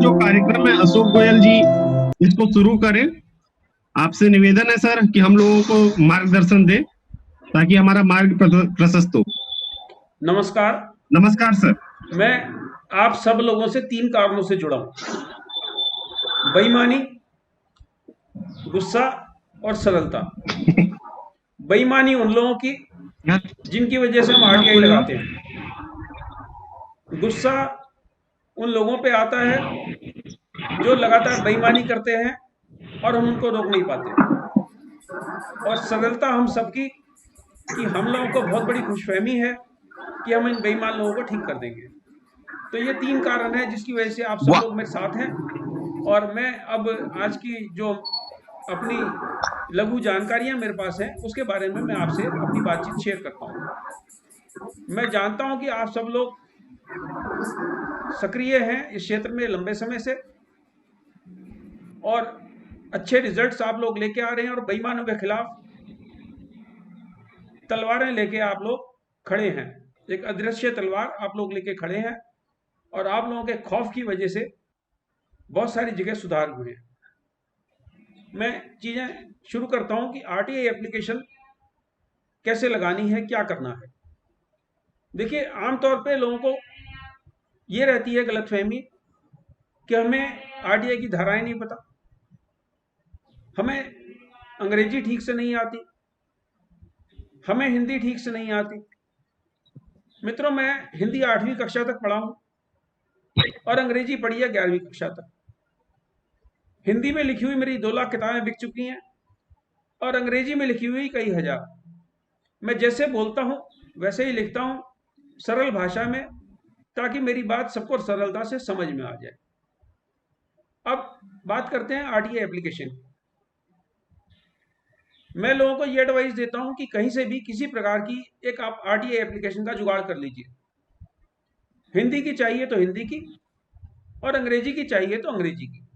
जो कार्यक्रम है अशोक गोयल जी इसको शुरू करें। आपसे निवेदन है सर कि हम लोगों को मार्गदर्शन दें ताकि हमारा मार्ग प्रशस्त हो। नमस्कार। नमस्कार सर। मैं आप सब लोगों से 3 कारणों से जुड़ा हूं। बेईमानी, गुस्सा और सरलता। बेईमानी उन लोगों की जिनकी वजह से हम आरटीआई लगाते हैं। गुस्सा उन लोगों पे आता है जो लगातार बेईमानी करते हैं और हम उनको रोक नहीं पाते। और सरलता हम सबकी कि हम लोगों को बहुत बड़ी खुशफहमी है कि हम इन बेईमान लोगों को ठीक कर देंगे। तो ये 3 कारण है जिसकी वजह से आप सब लोग मेरे साथ हैं। और मैं अब आज की जो अपनी लघु जानकारियां मेरे पास हैं उसके बारे में मैं आपसे अपनी बातचीत शेयर करता हूं। मैं जानता हूं कि आप सब लोग सक्रिय हैं इस क्षेत्र में लंबे समय से और अच्छे रिजल्ट्स आप लोग लेके आ रहे हैं और बेईमानों के खिलाफ तलवारें लेके आप लोग खड़े हैं। एक अदृश्य तलवार आप लोग लेके खड़े हैं और आप लोगों के खौफ की वजह से बहुत सारी जगह सुधार हुए हैं। मैं चीजें शुरू करता हूं कि आरटीआई एप्लीकेशन कैसे लगानी है, क्या करना है। देखिए, आमतौर पे लोगों को ये रहती है गलतफहमी कि हमें आरटीआई की धाराएं नहीं पता, हमें अंग्रेजी ठीक से नहीं आती, हमें हिंदी ठीक से नहीं आती। मित्रों, मैं हिंदी 8वीं कक्षा तक पढ़ा हूं और अंग्रेजी पढ़ी है 11वीं कक्षा तक। हिंदी में लिखी हुई मेरी 2 लाख किताबें बिक चुकी हैं और अंग्रेजी में लिखी हुई कई हजार। मैं जैसे बोलता हूं वैसे ही लिखता हूं, सरल भाषा में, ताकि मेरी बात सबको सरलता से समझ में आ जाए। अब बात करते हैं आरटीआई एप्लीकेशन। मैं लोगों को यह एडवाइस देता हूं कि कहीं से भी किसी प्रकार की एक आप आरटीआई एप्लीकेशन का जुगाड़ कर लीजिए। हिंदी की चाहिए तो हिंदी की और अंग्रेजी की चाहिए तो अंग्रेजी की,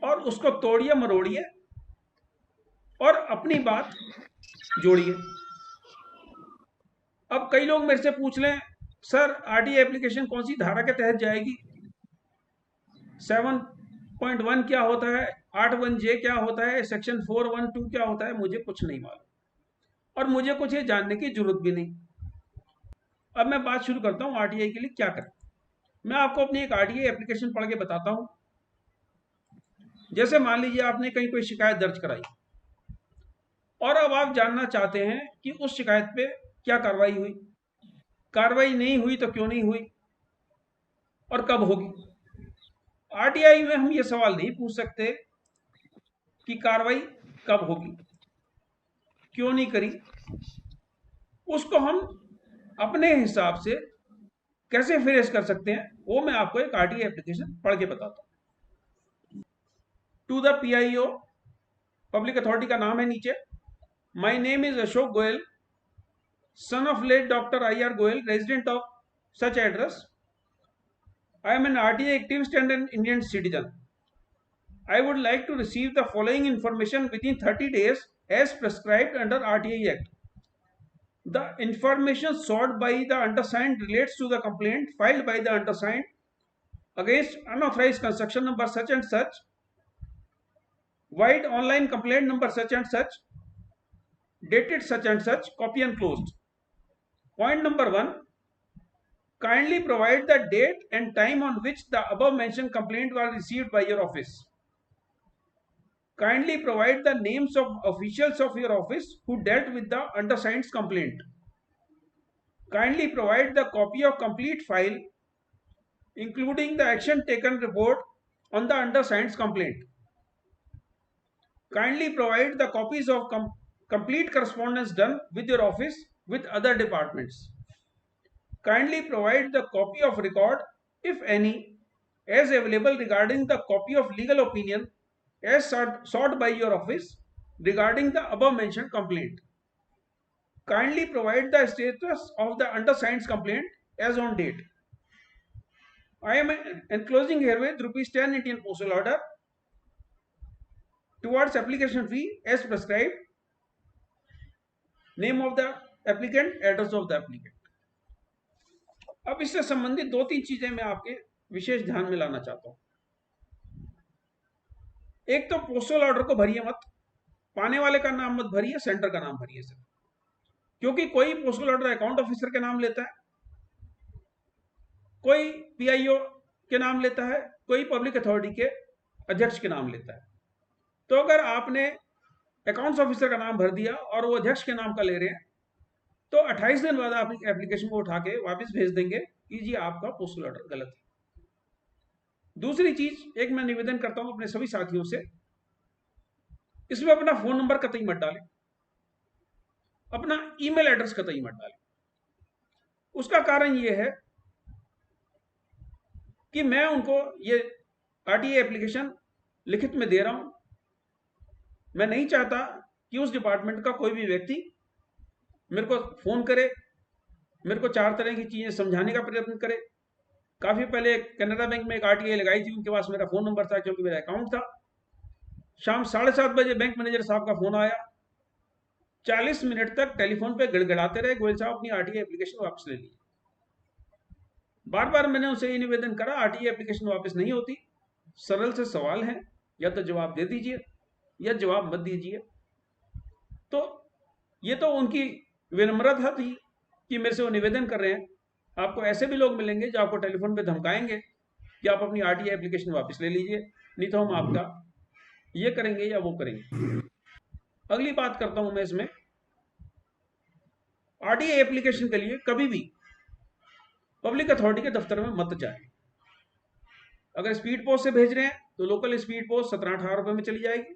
और उसको तोड़िए मरोड़िए और अपनी बात जोड़िए। अब कई लोग मेरे से पूछ लें, सर आरटीआई एप्लीकेशन कौन सी धारा के तहत जाएगी, 7.1 क्या होता है, 8(1)J क्या होता है, सेक्शन 4(1)(2) क्या होता है। मुझे कुछ नहीं मालूम और मुझे कुछ ये जानने की जरूरत भी नहीं। अब मैं बात शुरू करता हूं आरटीआई के लिए क्या करें। मैं आपको अपनी एक आरटीआई एप्लीकेशन पढ़ के बताता हूं। जैसे मान लीजिए आपने कहीं कोई शिकायत दर्ज कराई और अब आप जानना चाहते हैं कि उस शिकायत पे क्या कार्रवाई हुई, कार्रवाई नहीं हुई तो क्यों नहीं हुई और कब होगी। आरटीआई में हम ये सवाल नहीं पूछ सकते कि कार्रवाई कब होगी, क्यों नहीं करी। उसको हम अपने हिसाब से कैसे फेस कर सकते हैं वो मैं आपको एक आरटीआई एप्लीकेशन पढ़ के बताता हूं। To the PIO, public authority का नाम है नीचे। My name is Ashok Goyal, son of late Dr. I.R. Goyal, resident of such address. I am an RTA activist and an Indian citizen. I would like to receive the following information within 30 days as prescribed under RTA Act. The information sought by the undersigned relates to the complaint filed by the undersigned against unauthorized construction number such and such, wide online complaint number such and such, dated such and such, copy and closed. Point number 1, kindly provide the date and time on which the above mentioned complaint was received by your office. Kindly provide the names of officials of your office who dealt with the undersigned's complaint. Kindly provide the copy of complete file including the action taken report on the undersigned's complaint. Kindly provide the copies of complete correspondence done with your office with other departments. Kindly provide the copy of record, if any, as available regarding the copy of legal opinion as sought by your office regarding the above mentioned complaint. Kindly provide the status of the undersigned's complaint as on date. I am enclosing herewith ₹10 Indian postal order towards application fee as prescribed. Name of the applicant, address of the applicant. अब इससे संबंधित 2-3 चीजें मैं आपके विशेष ध्यान में लाना चाहता हूं। एक तो पोस्टल ऑर्डर को भरिए मत, पाने वाले का नाम मत भरिए, सेंटर का नाम भरिए सर, क्योंकि कोई पोस्टल ऑर्डर अकाउंट ऑफिसर के नाम लेता है, कोई पीआईओ के नाम लेता है, कोई पब्लिक अथॉरिटी के अध्यक्ष के नाम लेता है। तो अगर आपने अकाउंट्स ऑफिसर का नाम भर दिया और वो अध्यक्ष के नाम का ले रहे हैं, तो 28 दिन बाद आप एप्लीकेशन को उठा के वापस भेज देंगे कि जी आपका पोस्टल ऑर्डर गलत है। दूसरी चीज, एक मैं निवेदन करता हूं अपने सभी साथियों से, इसमें अपना फोन नंबर कतई मत डालें, अपना ईमेल एड्रेस कतई मत डालें। उसका कारण यह है कि मैं उनको ये आरटीए एप्लीकेशन लिखित में दे रहा हूं। मैं नहीं चाहता कि उस डिपार्टमेंट का कोई भी व्यक्ति मेरे को फोन करे, मेरे को 4 तरह की चीजें समझाने का प्रयत्न करे। काफी पहले कैनरा बैंक में एक आरटीए लगाई थी, उनके पास मेरा फोन नंबर था क्योंकि मेरा अकाउंट था। शाम 7:30 बजे बैंक मैनेजर साहब का फोन आया, 40 मिनट तक टेलीफोन पे गड़गड़ाते रहे, गोयल साहब अपनी आरटीए एप्लीकेशन वापस ले लीजिए। बार बार मैंने उनसे ये निवेदन करा, आरटीए एप्लीकेशन वापस नहीं होती, सरल से सवाल है, या तो जवाब दे दीजिए या जवाब मत दीजिए। तो ये तो उनकी विनम्रता थी कि मेरे से वो निवेदन कर रहे हैं। आपको ऐसे भी लोग मिलेंगे जो आपको टेलीफोन पे धमकाएंगे कि आप अपनी आरटीए एप्लीकेशन वापस ले लीजिए, नहीं तो हम आपका ये करेंगे या वो करेंगे। अगली बात करता हूं मैं इसमें, आरटीए एप्लीकेशन के लिए कभी भी पब्लिक अथॉरिटी के दफ्तर में मत जाएं। अगर स्पीड पोस्ट से भेज रहे हैं तो लोकल स्पीड पोस्ट 17-18 रुपए में चली जाएगी,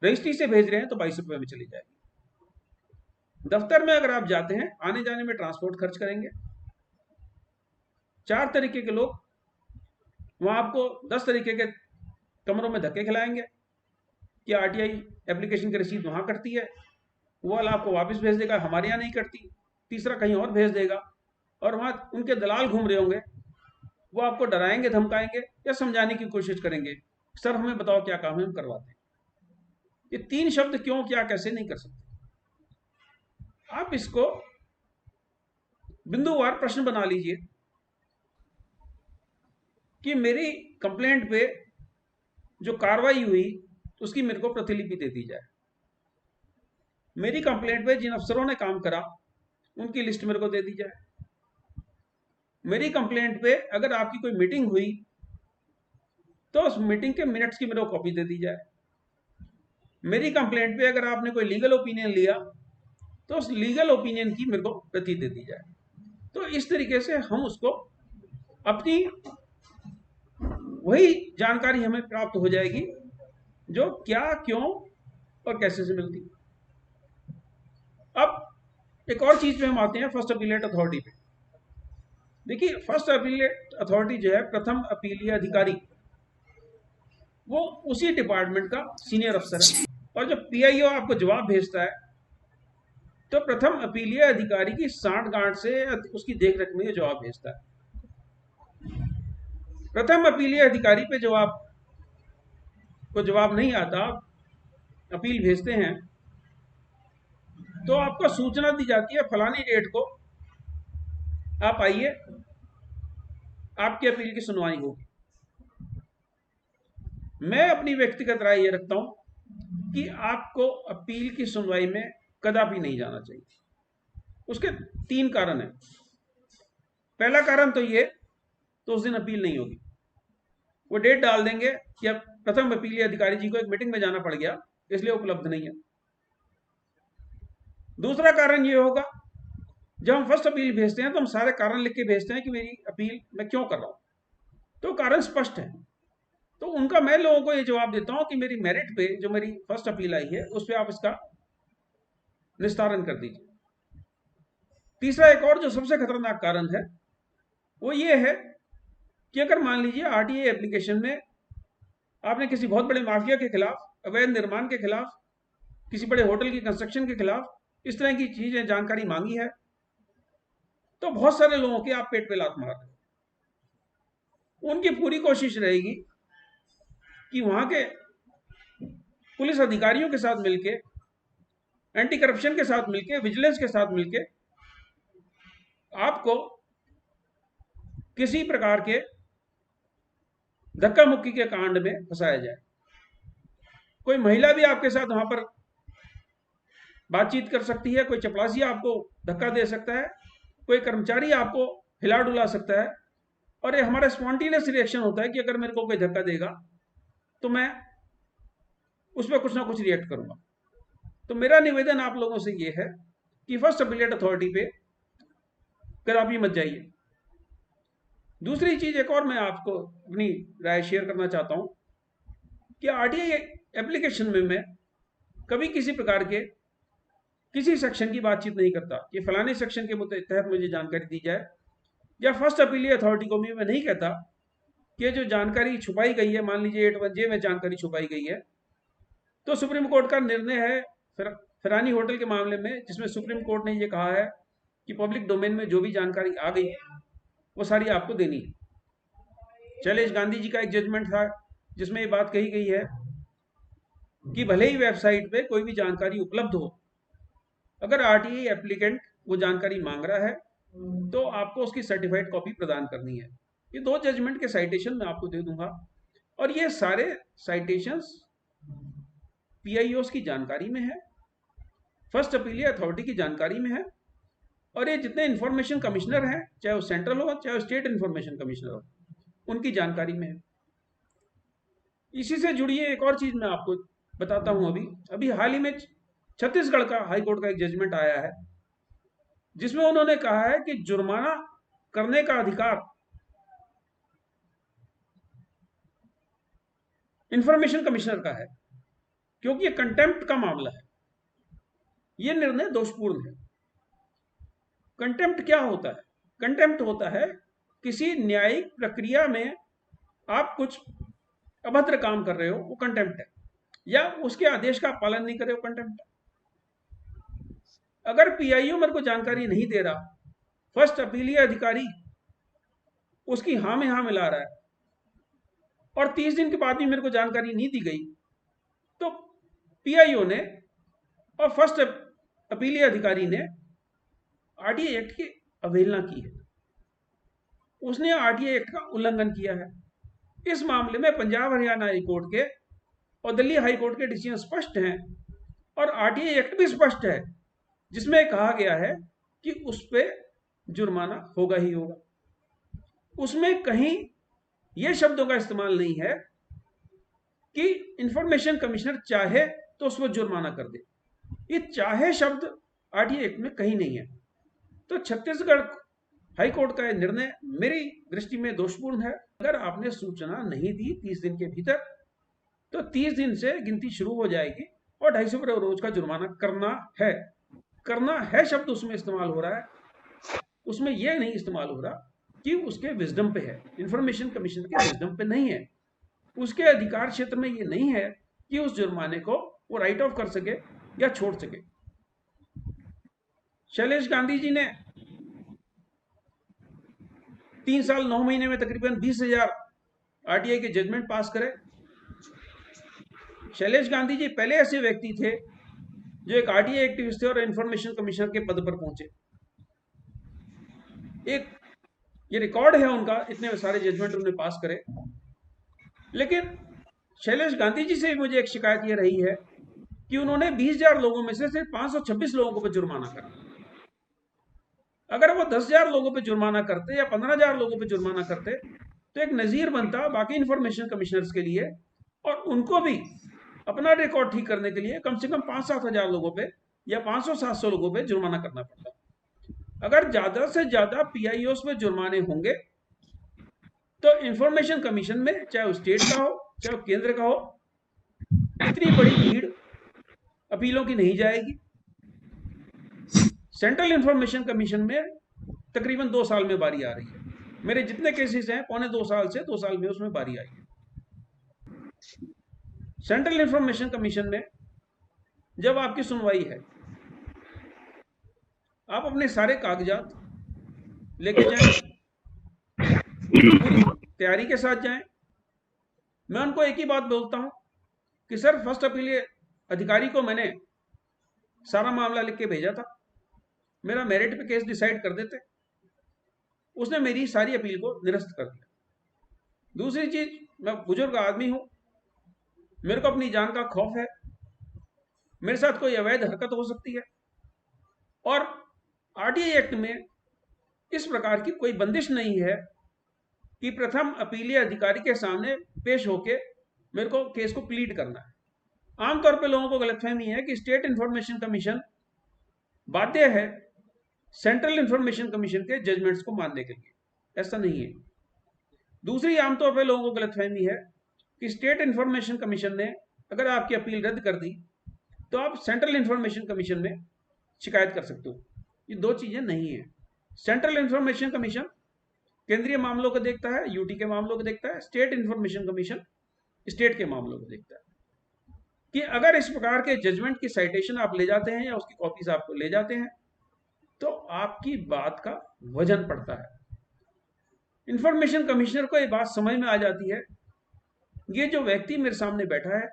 रजिस्ट्री से भेज रहे हैं तो 22 रुपए में चली जाएगी। दफ्तर में अगर आप जाते हैं, आने जाने में ट्रांसपोर्ट खर्च करेंगे। 4 तरीके के लोग वहां आपको 10 तरीके के कमरों में धक्के खिलाएंगे कि आरटीआई एप्लीकेशन की रसीद वहां कटती है, वो वाला आपको वापस भेज देगा, हमारे यहाँ नहीं कटती। तीसरा कहीं और भेज देगा, और वहां उनके दलाल घूम रहे होंगे, वो आपको डराएंगे, धमकाएंगे या समझाने की कोशिश करेंगे, सर हमें बताओ क्या काम है, हम करवाते हैं। ये 3 शब्द क्यों, क्या, कैसे नहीं कर सकते। आप इसको बिंदुवार प्रश्न बना लीजिए कि मेरी कंप्लेंट पे जो कार्रवाई हुई उसकी मेरे को प्रतिलिपि दे दी जाए। मेरी कंप्लेंट पे जिन अफसरों ने काम करा उनकी लिस्ट मेरे को दे दी जाए। मेरी कंप्लेंट पे अगर आपकी कोई मीटिंग हुई तो उस मीटिंग के मिनट्स की मेरे को कॉपी दे दी जाए। मेरी कंप्लेंट पे अगर आपने कोई लीगल ओपिनियन लिया तो उस लीगल ओपिनियन की मेरे को प्रति दे दी जाए। तो इस तरीके से हम उसको अपनी वही जानकारी हमें प्राप्त हो जाएगी जो क्या, क्यों और कैसे से मिलती। अब एक और चीज पे हम आते हैं, फर्स्ट अपीलेट अथॉरिटी पे। देखिए, फर्स्ट अपीलेट अथॉरिटी जो है, प्रथम अपीलीय अधिकारी, वो उसी डिपार्टमेंट का सीनियर अफसर है, और जब पीआईओ आपको जवाब भेजता है तो प्रथम अपीलीय अधिकारी की सांठगांठ से उसकी देखरेख में जवाब भेजता है। प्रथम अपीलीय अधिकारी पे जवाब नहीं आता, अपील भेजते हैं तो आपको सूचना दी जाती है, फलानी डेट को आप आइए, आपकी अपील की सुनवाई होगी। मैं अपनी व्यक्तिगत राय ये रखता हूं कि आपको अपील की सुनवाई में कदापि नहीं जाना चाहिए। उसके 3 कारण हैं। पहला कारण तो ये, तो उस दिन अपील नहीं होगी, वो डेट डाल देंगे कि अब प्रथम अपीलीय अधिकारी जी को एक मीटिंग में जाना पड़ गया इसलिए उपलब्ध नहीं है। दूसरा कारण ये होगा, जब हम फर्स्ट अपील भेजते हैं तो हम सारे कारण लिख के भेजते हैं कि मेरी अपील मैं क्यों कर रहा हूं, तो कारण स्पष्ट है। तो उनका मैं लोगों को ये जवाब देता हूं कि मेरी मेरिट पे जो मेरी फर्स्ट अपील आई है उस पर आप इसका निस्तारण कर दीजिए। तीसरा, एक और जो सबसे खतरनाक कारण है वो ये है कि अगर मान लीजिए आरटीए एप्लीकेशन में आपने किसी बहुत बड़े माफिया के खिलाफ, अवैध निर्माण के खिलाफ, किसी बड़े होटल की कंस्ट्रक्शन के खिलाफ इस तरह की चीजें, जानकारी मांगी है, तो बहुत सारे लोगों के आप पेट पे लात मार रहे हो। उनकी पूरी कोशिश रहेगी कि वहां के पुलिस अधिकारियों के साथ मिलके, एंटी करप्शन के साथ मिलके, विजिलेंस के साथ मिलके आपको किसी प्रकार के धक्का मुक्की के कांड में फंसाया जाए। कोई महिला भी आपके साथ वहां पर बातचीत कर सकती है, कोई चपरासी आपको धक्का दे सकता है, कोई कर्मचारी आपको हिला डुला सकता है, और ये हमारा स्पॉन्टेनियस रिएक्शन होता है कि अगर मेरे को कोई धक्का देगा तो मैं उस पर कुछ ना कुछ रिएक्ट करूंगा। तो मेरा निवेदन आप लोगों से ये है कि फर्स्ट अपीलेट अथॉरिटी पे कदापि मत जाइए। दूसरी चीज एक और मैं आपको अपनी राय शेयर करना चाहता हूं कि आरटीआई एप्लीकेशन में मैं कभी किसी प्रकार के किसी सेक्शन की बातचीत नहीं करता कि फलाने सेक्शन के तहत मुझे जानकारी दी जाए, या फर्स्ट अपील अथॉरिटी को भी मैं नहीं कहता कि जो जानकारी छुपाई गई है, मान लीजिए 81J में जानकारी छुपाई गई है, तो सुप्रीम कोर्ट का निर्णय है फिरानी होटल के मामले में, जिसमें सुप्रीम कोर्ट ने ये कहा है कि पब्लिक डोमेन में जो भी जानकारी आ गई वो सारी आपको देनी है। शैलेश गांधी जी का एक जजमेंट था जिसमें ये बात कही गई है कि भले ही वेबसाइट पे कोई भी जानकारी उपलब्ध हो, अगर आरटीआई एप्लीकेंट वो जानकारी मांग रहा है तो आपको उसकी सर्टिफाइड कॉपी प्रदान करनी है। ये 2 जजमेंट के साइटेशन मैं आपको दे दूंगा, और ये सारे साइटेशंस पीआईओस की जानकारी में है, फर्स्ट अपील अथॉरिटी की जानकारी में है, और ये जितने इंफॉर्मेशन कमिश्नर हैं, चाहे वो सेंट्रल हो चाहे वो स्टेट इंफॉर्मेशन कमिश्नर हो, उनकी जानकारी में है। इसी से जुड़ी एक और चीज मैं आपको बताता हूं। अभी हाल ही में छत्तीसगढ़ का हाई कोर्ट का एक जजमेंट आया है जिसमें उन्होंने कहा है कि जुर्माना करने का अधिकार इंफॉर्मेशन कमिश्नर का है, क्योंकि ये कंटेम्प्ट का मामला है। ये निर्णय दोषपूर्ण है। कंटेम्प्ट क्या होता है? कंटेम्प्ट होता है किसी न्यायिक प्रक्रिया में आप कुछ अभद्र काम कर रहे हो, वो कंटेम्प्ट है, या उसके आदेश का पालन नहीं कर रहे हो, कंटेम्प्ट है। अगर पीआईओ मेरे को जानकारी नहीं दे रहा, फर्स्ट अपीलीय अधिकारी उसकी हाँ में हाँ मिला रहा है, और 30 दिन के बाद भी मेरे को जानकारी नहीं दी गई, तो पीआईओ ने और फर्स्ट अपीलीय अधिकारी ने आरटीआई एक्ट की अवहेलना की है। उसने आरटीआई एक्ट का उल्लंघन किया है। इस मामले में पंजाब हरियाणा हाई कोर्ट के और दिल्ली हाई कोर्ट के डिसीजन स्पष्ट हैं, और आरटीआई एक्ट भी स्पष्ट है जिसमें कहा गया है कि उस पर जुर्माना होगा ही होगा। उसमें कहीं यह शब्दों का इस्तेमाल नहीं है कि इंफॉर्मेशन कमिश्नर चाहे तो उस पर जुर्माना कर दे। ये चाहे शब्द आरटीआई एक्ट में कहीं नहीं है। तो छत्तीसगढ़ हाई कोर्ट का यह निर्णय मेरी दृष्टि में दोषपूर्ण है। अगर आपने सूचना नहीं दी 30 दिन के भीतर, तो 30 दिन से गिनती शुरू हो जाएगी और 250 रुपये रोज का जुर्माना करना है शब्द उसमें इस्तेमाल हो रहा है। उसमें यह नहीं इस्तेमाल हो रहा कि उसके विजडम पे है, इंफॉर्मेशन कमीशन के विजडम पे नहीं है, उसके अधिकार क्षेत्र में यह नहीं है कि उस जुर्माने को वो राइट ऑफ कर सके या छोड़ सके। शैलेश गांधी जी ने 3 साल 9 महीने में तकरीबन 20,000 आरटीआई के जजमेंट पास करे। शैलेश गांधी जी पहले ऐसे व्यक्ति थे जो एक आरटीआई एक्टिविस्ट थे और इंफॉर्मेशन कमिश्नर के पद पर पहुंचे। एक ये रिकॉर्ड है उनका, इतने सारे जजमेंट उन्होंने पास करे। लेकिन शैलेश गांधी जी से मुझे एक शिकायत ये रही है कि उन्होंने 20,000 लोगों में से सिर्फ 526 लोगों पर जुर्माना करा। अगर वो 10,000 लोगों पर जुर्माना करते या 15,000 लोगों पर जुर्माना करते तो एक नजीर बनता बाकी इंफॉर्मेशन कमिश्नर्स के लिए, और उनको भी अपना रिकॉर्ड ठीक करने के लिए कम से कम 5-7 हजार लोगों पे या 500-700 लोगों पे जुर्माना करना पड़ता। अगर ज्यादा से ज्यादा पीआईओस में जुर्माने होंगे तो इंफॉर्मेशन कमीशन में, चाहे वो स्टेट का हो चाहे वो केंद्र का हो, इतनी बड़ी भीड़ अपीलों की नहीं जाएगी। सेंट्रल इंफॉर्मेशन कमीशन में तकरीबन 2 साल में बारी आ रही है। मेरे जितने केसेस हैं 2.25 साल से 2 साल में उसमें बारी आई है। सेंट्रल इंफॉर्मेशन कमीशन में जब आपकी सुनवाई है, आप अपने सारे कागजात लेके जाएं, पूरी तैयारी के साथ जाएं। मैं उनको एक ही बात बोलता हूं कि सर, फर्स्ट अपील अधिकारी को मैंने सारा मामला लिख के भेजा था, मेरा मेरिट पे केस डिसाइड कर देते। उसने मेरी सारी अपील को निरस्त कर दिया। दूसरी चीज, मैं बुजुर्ग आदमी हूं, मेरे को अपनी जान का खौफ है, मेरे साथ कोई अवैध हरकत हो सकती है, और आरटीआई एक्ट में इस प्रकार की कोई बंदिश नहीं है कि प्रथम अपीलीय अधिकारी के सामने पेश होके मेरे को केस को प्लीड करना है। आमतौर पे लोगों को गलतफहमी है कि स्टेट इंफॉर्मेशन कमीशन बाध्य है सेंट्रल इंफॉर्मेशन कमीशन के जजमेंट्स को मानने के लिए। ऐसा नहीं है। दूसरी आमतौर पे लोगों को गलतफहमी है कि स्टेट इंफॉर्मेशन कमीशन ने अगर आपकी अपील रद्द कर दी तो आप सेंट्रल इंफॉर्मेशन कमीशन में शिकायत कर सकते हो। ये दो चीजें नहीं है। सेंट्रल इंफॉर्मेशन कमीशन केंद्रीय मामलों को देखता है, यूटी के मामलों को देखता है, स्टेट इंफॉर्मेशन कमीशन स्टेट के मामलों को देखता है। कि अगर इस प्रकार के जजमेंट की साइटेशन आप ले जाते हैं या उसकी कॉपीज आप ले जाते हैं तो आपकी बात का वजन पड़ता है। इंफॉर्मेशन कमिश्नर को ये बात समझ में आ जाती है, ये जो व्यक्ति मेरे सामने बैठा है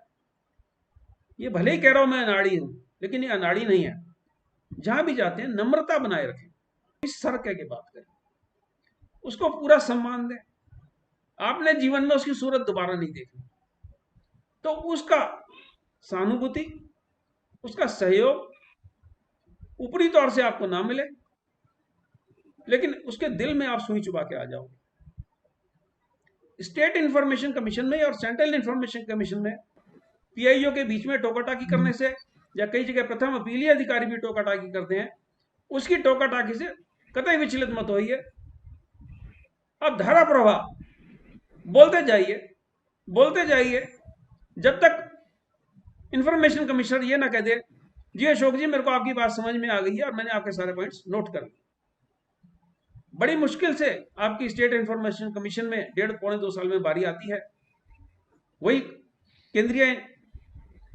ये भले ही कह रहा हूं मैं अनाड़ी हूं, लेकिन ये अनाड़ी नहीं है। जहां भी जाते हैं नम्रता बनाए रखें, इस सर कह के बात करें, उसको पूरा सम्मान दें। आपने जीवन में उसकी सूरत दोबारा नहीं देखनी, तो उसका सहानुभूति, उसका सहयोग ऊपरी तौर से आपको ना मिले, लेकिन उसके दिल में आप सुई चुबा के आ जाओगे। स्टेट इंफॉर्मेशन कमीशन में और सेंट्रल इंफॉर्मेशन कमीशन में पीआईओ के बीच में टोका-टाकी करने से, या कई जगह प्रथम अपीलीय अधिकारी भी टोका-टाकी करते हैं, उसकी टोका-टाकी से कतई विचलित मत होइए। अब धारा प्रवाह बोलते जाइए जब तक इंफॉर्मेशन कमिश्नर ये ना कह दे जी अशोक जी मेरे को आपकी बात समझ में आ गई है और मैंने आपके सारे पॉइंट्स नोट कर लिए। बड़ी मुश्किल से आपकी स्टेट इंफॉर्मेशन कमीशन में 1.5-2 साल में बारी आती है। वही केंद्रीय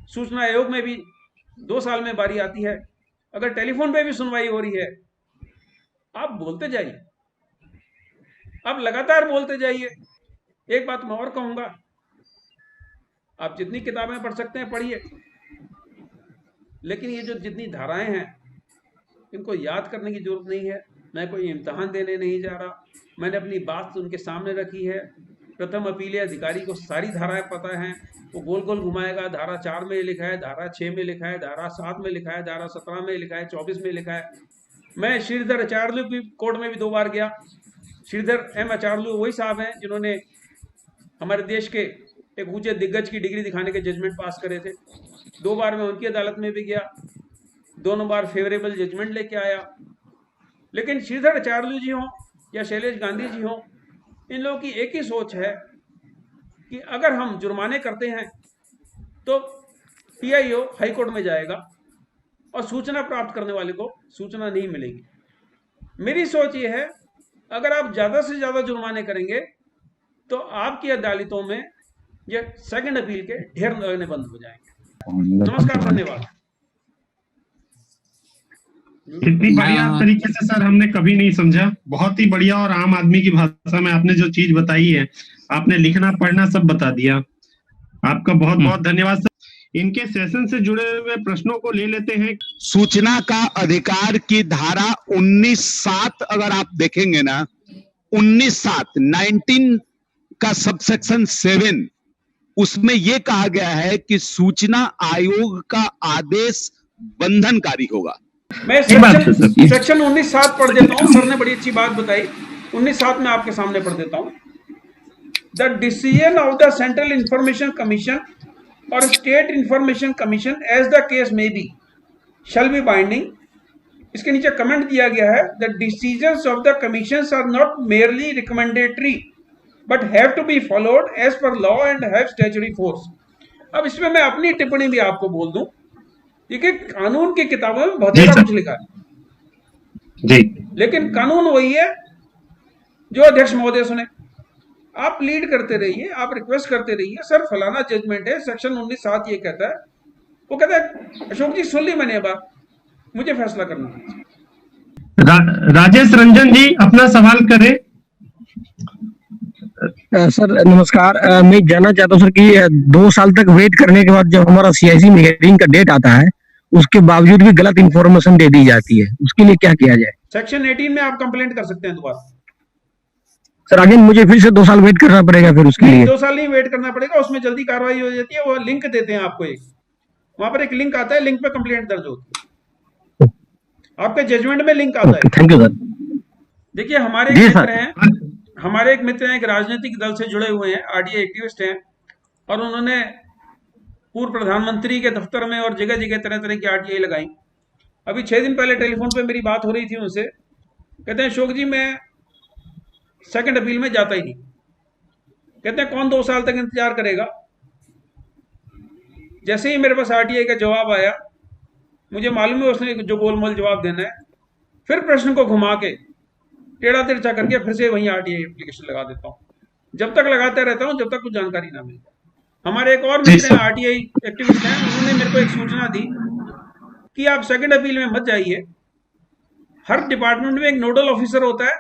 सूचना आयोग में भी 2 साल में बारी आती है। अगर टेलीफोन पे भी सुनवाई हो रही है, आप बोलते जाइए, आप लगातार बोलते जाइए। एक बात मैं और कहूंगा, आप जितनी किताबें पढ़ सकते हैं पढ़िए, लेकिन ये जो जितनी धाराएं हैं इनको याद करने की जरूरत नहीं है। मैं कोई इम्तिहान देने नहीं जा रहा, मैंने अपनी बात उनके सामने रखी है। प्रथम अपीलीय अधिकारी को सारी धाराएं पता हैं, वो गोल गोल घुमाएगा, धारा 4 में लिखा है, धारा 6 में लिखा है, धारा 7 में लिखा है, धारा 17 में लिखा है, 24 में लिखा है। मैं श्रीधर आचार्य की कोर्ट में भी 2 बार गया। श्रीधर एम आचार्य वही साहब हैं जिन्होंने हमारे देश के एक ऊंचे दिग्गज की डिग्री दिखाने के जजमेंट पास करे थे। 2 बार मैं उनकी अदालत में भी गया, दोनों बार फेवरेबल जजमेंट लेके आया। लेकिन श्रीधर आचार्य जी हों या शैलेश गांधी जी हों, इन लोगों की एक ही सोच है कि अगर हम जुर्माने करते हैं तो पीआईओ हाई कोर्ट में जाएगा और सूचना प्राप्त करने वाले को सूचना नहीं मिलेगी। मेरी सोच ये है, अगर आप ज्यादा से ज्यादा जुर्माने करेंगे तो आपकी अदालतों में ये सेकंड अपील के ढेर लगने बंद हो जाएंगे। नमस्कार, धन्यवाद। इतनी बढ़िया तरीके से सर हमने कभी नहीं समझा। बहुत ही बढ़िया और आम आदमी की भाषा में आपने जो चीज बताई है, आपने लिखना पढ़ना सब बता दिया। आपका बहुत बहुत धन्यवाद सर। इनके सेशन से जुड़े हुए प्रश्नों को ले लेते हैं। सूचना का अधिकार की धारा 19(7) अगर आप देखेंगे ना, 19(7) 19 का सबसेक्शन 7, उसमें यह कहा गया है कि सूचना आयोग का आदेश बंधनकारी होगा। मैं सेक्शन 19(7) पढ़ देता हूं। सर ने बड़ी अच्छी बात बताई। 19(7) में आपके सामने पढ़ देता हूं। The decision of the central information commission और state information commission as the case में बी शैल बी बाइंडिंग। इसके नीचे कमेंट दिया गया है, the decisions of the commissions are not merely recommendatory but have to be followed as per law and have statutory force. अब इसमें मैं अपनी टिप्पणी भी आपको बोल दूं, देखिए कानून की किताबों में बहुत ज्यादा कुछ लिखा है जी, लेकिन कानून वही है जो अध्यक्ष महोदय सुने। आप लीड करते रहिए, आप रिक्वेस्ट करते रहिए, सर फलाना जजमेंट है, सेक्शन 19(7) ये कहता है। वो कहता है अशोक जी सुन ली मैंने बात, मुझे फैसला करना है। राजेश रंजन जी अपना सवाल करें। सर नमस्कार। मैं जानना चाहता हूँ सर कि 2 साल तक वेट करने के बाद जब हमारा सीआईसी में हियरिंग का डेट आता है, उसके बावजूद भी गलत इंफॉर्मेशन दे दी जाती है, उसके लिए क्या किया जाए? सेक्शन 18 में आप कंप्लेंट कर सकते हैं दोबारा। सर अगेन मुझे फिर से 2 साल वेट करना पड़ेगा फिर उसके लिए? 2 साल नहीं वेट करना पड़ेगा, उसमें जल्दी कार्रवाई हो जाती है। वो लिंक देते हैं आपको, एक वहां पर एक लिंक आता है, लिंक पे कंप्लेंट दर्ज होती है, आपके जजमेंट में लिंक आता है। Thank you sir. देखिए हमारे एक मित्र हैं, एक राजनीतिक दल से जुड़े हुए हैं, आरटीआई एक्टिविस्ट हैं, और उन्होंने पूर्व प्रधानमंत्री के दफ्तर में और जगह जगह तरह तरह की आरटीआई लगाई। अभी 6 दिन पहले टेलीफोन पे मेरी बात हो रही थी उनसे, कहते हैं अशोक जी मैं सेकंड अपील में जाता ही नहीं। कहते हैं कौन 2 साल तक इंतजार करेगा। जैसे ही मेरे पास आरटीआई का जवाब आया, मुझे मालूम है उसने जो गोलमोल जवाब देना है, फिर प्रश्न को घुमा के टेढ़ा तिरछा करके फिर से वहीं आरटीआई एप्लीकेशन लगा देता हूँ। जब तक लगाते रहता हूँ जब तक कुछ जानकारी ना मिले। हमारे एक और मित्र हैं, आरटीआई एक्टिविस्ट हैं, उन्होंने मेरे को एक सूचना दी कि आप सेकंड अपील में मत जाइए। हर डिपार्टमेंट में एक नोडल ऑफिसर होता है,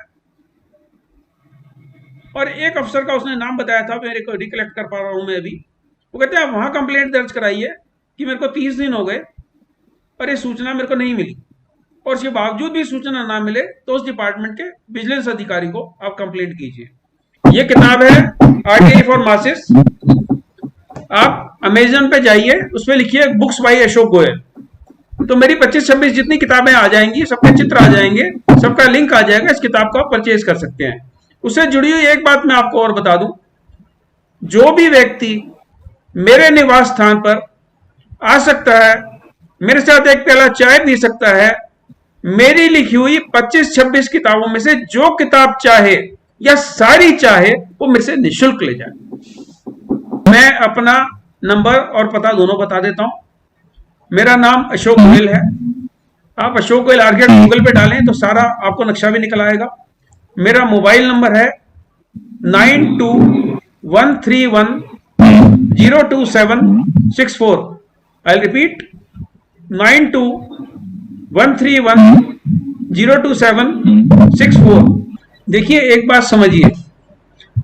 और एक अफसर का उसने नाम बताया था, मेरे को रिकलेक्ट कर पा रहा हूं मैं अभी। वो कहते हैं आप वहां कंप्लेंट दर्ज कराइए कि मेरे को 30 दिन हो गए और ये सूचना मेरे को नहीं मिली, और इसके बावजूद भी सूचना ना मिले तो उस डिपार्टमेंट के विजिलेंस अधिकारी को आप कंप्लेंट कीजिए। ये किताब है आरटीआई फॉर मासेस, आप अमेजन पे जाइए, उसमें लिखिए बुक्स बाय अशोक गोयल, तो मेरी 25-26 जितनी किताबें आ जाएंगी, सबके चित्र आ जाएंगे, सबका लिंक आ जाएगा, इस किताब को आप परचेज कर सकते हैं। उससे जुड़ी हुई एक बात मैं आपको और बता दूं, जो भी व्यक्ति मेरे निवास स्थान पर आ सकता है, मेरे साथ एक प्याला चाय पी सकता है, मेरी लिखी हुई 25-26 किताबों में से जो किताब चाहे या सारी चाहे वो मेरे से निःशुल्क ले जाए। मैं अपना नंबर और पता दोनों बता देता हूं। मेरा नाम अशोक गोयल है। आप अशोक गोयल आर्किटेक्ट गूगल पे डालें तो सारा आपको नक्शा भी निकल आएगा। मेरा मोबाइल नंबर है 9213102764। I repeat 9213102764। देखिए एक बात समझिए,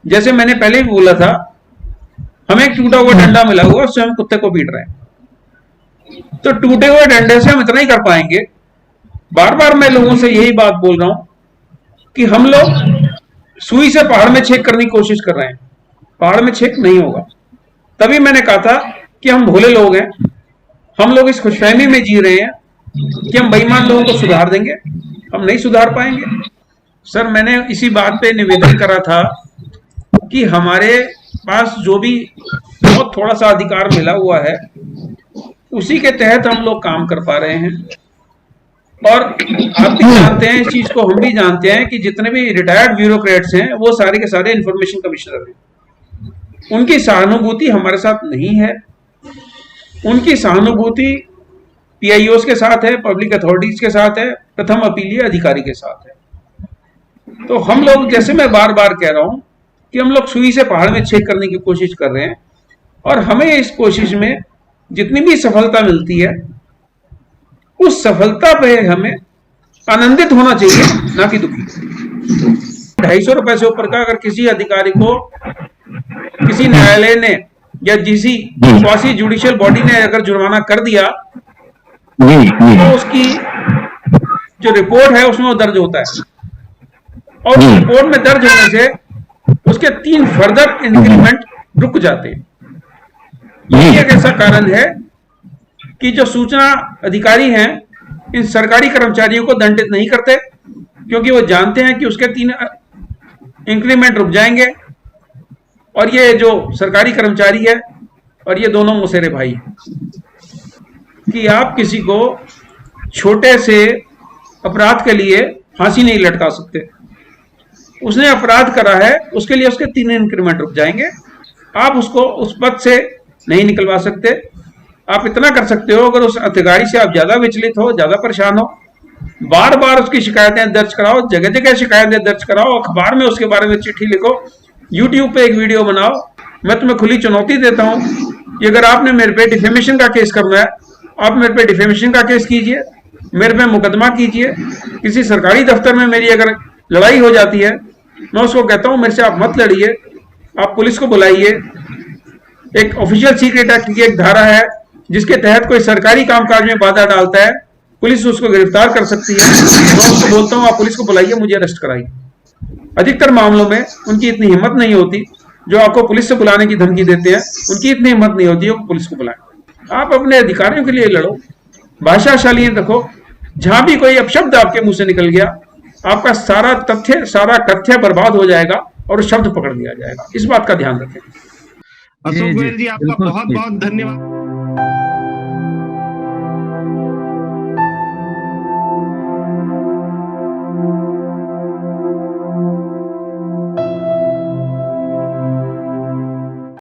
जैसे मैंने पहले भी बोला था, हमें एक टूटा हुआ डंडा मिला हुआ, उससे हम कुत्ते को पीट रहे हैं, तो टूटे हुए डंडे से हम इतना ही कर पाएंगे। बार बार मैं लोगों से यही बात बोल रहा हूं कि हम लोग सुई से पहाड़ में छेद करने की कोशिश कर रहे हैं, पहाड़ में छेद नहीं होगा। तभी मैंने कहा था कि हम भोले लोग हैं, हम लोग इस खुशफहमी में जी रहे हैं कि हम बेईमान लोगों को सुधार देंगे, हम नहीं सुधार पाएंगे। सर मैंने इसी बात पे निवेदन करा था कि हमारे पास जो भी बहुत थोड़ा सा अधिकार मिला हुआ है, उसी के तहत हम लोग काम कर पा रहे हैं। और आप भी जानते हैं इस चीज को, हम भी जानते हैं कि जितने भी रिटायर्ड ब्यूरोक्रेट्स हैं वो सारे के सारे इंफॉर्मेशन कमिश्नर हैं। उनकी सहानुभूति हमारे साथ नहीं है, उनकी सहानुभूति पीआईओस के साथ है, पब्लिक अथॉरिटीज के साथ है, प्रथम अपीलीय अधिकारी के साथ है। तो हम लोग, जैसे मैं बार बार कह रहा हूं कि हम लोग सुई से पहाड़ में छेद करने की कोशिश कर रहे हैं, और हमें इस कोशिश में जितनी भी सफलता मिलती है उस सफलता पे हमें आनंदित होना चाहिए, ना कि दुखी। 250 रुपए से ऊपर का अगर किसी अधिकारी को किसी न्यायालय ने या किसी क्वासी जुडिशियल बॉडी ने अगर जुर्माना कर दिया तो उसकी जो रिपोर्ट है उसमें वो दर्ज होता है, और उस रिपोर्ट में दर्ज होने से उसके 3 फर्दर इंक्रीमेंट रुक जाते हैं। यही एक ऐसा कारण है कि जो सूचना अधिकारी हैं इन सरकारी कर्मचारियों को दंडित नहीं करते, क्योंकि वो जानते हैं कि उसके 3 इंक्रीमेंट रुक जाएंगे, और ये जो सरकारी कर्मचारी है और ये दोनों मुसेरे भाई हैं कि आप किसी को छोटे से अपराध के लिए फांसी नहीं लटका सकते। उसने अपराध करा है, उसके लिए उसके 3 इंक्रीमेंट रुक जाएंगे, आप उसको उस पद से नहीं निकलवा सकते। आप इतना कर सकते हो, अगर उस अधिकारी से आप ज्यादा विचलित हो, ज्यादा परेशान हो, बार बार उसकी शिकायतें दर्ज कराओ, जगह जगह शिकायतें दर्ज कराओ, अखबार में उसके बारे में चिट्ठी लिखो, यूट्यूब पे एक वीडियो बनाओ। मैं तुम्हें खुली चुनौती देता हूं कि अगर आपने मेरे पे डिफेमेशन का केस करना है, आप मेरे पे डिफेमेशन का केस कीजिए, मेरे पे मुकदमा कीजिए। किसी सरकारी दफ्तर में मेरी अगर लड़ाई हो जाती है, मैं उसको कहता हूं मेरे से आप मत लड़िए, आप पुलिस को बुलाइए। एक ऑफिशियल सीक्रेट एक्ट की एक धारा है जिसके तहत कोई सरकारी कामकाज में बाधा डालता है, पुलिस उसको गिरफ्तार कर सकती है। मैं उसको बोलता हूं आप पुलिस को बुलाइए, मुझे अरेस्ट कराइए। अधिकतर मामलों में उनकी इतनी हिम्मत नहीं होती, जो आपको पुलिस से बुलाने की धमकी देते हैं उनकी इतनी हिम्मत नहीं होती है कि पुलिस को बुलाएं। आप अपने अधिकारियों के लिए लड़ो, भाषाशाली रखो। जहां भी कोई अपशब्द आपके मुंह से निकल गया, आपका सारा कथ्य बर्बाद हो जाएगा और शब्द पकड़ लिया जाएगा। इस बात का ध्यान रखें। अशोक गोयल जी, आपका बहुत बहुत धन्यवाद।